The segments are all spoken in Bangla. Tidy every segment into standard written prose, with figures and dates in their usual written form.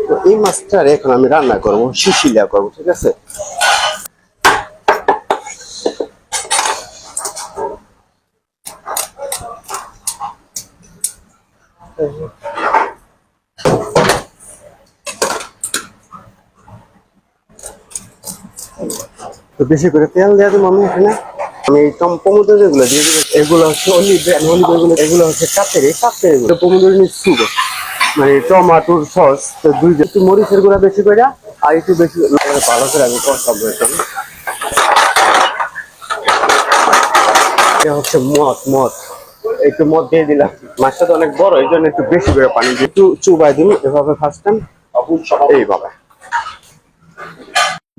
তো এই মাছটার এখন আমি রান্না করবো, শিশিলিয়া করবো, ঠিক আছে। তো বেশি করে তেল দেওয়া দেবো আমি এখানে। আমি টমেটো যেগুলো দিয়ে দিবো, এগুলো হচ্ছে অলিভ এগুলো, এগুলো হচ্ছে কাপের এগুলো টমেটো নিচ্ছুব, মানে টমাটোর সস। তো একটু মরিচের গুঁড়া বেশি করে আর একটু বেশি ভালো করে আমি কষাবো এখানে। এটা হচ্ছে মদ একটু মদ দিয়ে দিলাম। মাছটা তো অনেক বড়, এই জন্য একটু বেশি করে পানি দিয়ে একটু চুবাই দিন এভাবে ফার্স্ট টাইম, এইভাবে।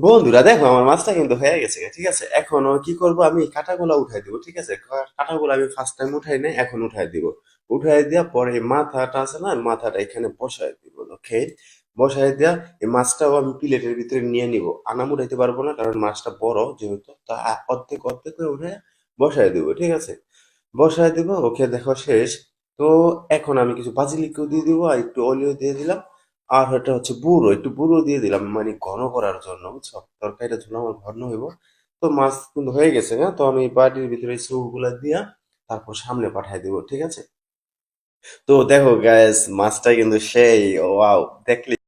বন্ধুরা দেখো আমার মাছটা কিন্তু হয়ে গেছে, ঠিক আছে। এখন কি করব, আমি কাঁটাগুলো উঠাই দিব, ঠিক আছে। কাঁটাগুলো আমি ফার্স্ট টাইম উঠাই নাই, এখন উঠাই দিব। উঠাই দিয়া পরে এই মাথাটা আছে না, মাথাটা এখানে বসাই দিব, ওকে। বসাই দিয়া এই মাছটাও আমি প্লেটের ভিতরে নিয়ে নিব। আনাম উঠাইতে পারবো না, কারণ মাছটা বড় যেহেতু। তা অর্ধেক অর্ধেক করে উঠে বসাই দিব, ঠিক আছে। বসাই দিব, ওকে। দেখো শেষ। তো এখন আমি কিছু বাজিলিকও দিয়ে দিব আর একটু অলিও দিয়ে দিলাম। আর এটা হচ্ছে বুড়ো, একটু বুড়ো দিয়ে দিলাম, মানে ঘন করার জন্য, বুঝছো। তরকারিটা যেন আমার ঘন হইব। তো মাছ কিন্তু হয়ে গেছে, হ্যাঁ। তো আমি বাটির ভিতরে সবগুলা দিয়া তারপর সামনে পাঠাই দিব, ঠিক আছে। তো দেখো গ্যাস, মাছটা কিন্তু সেই, ওয়াও, দেখলে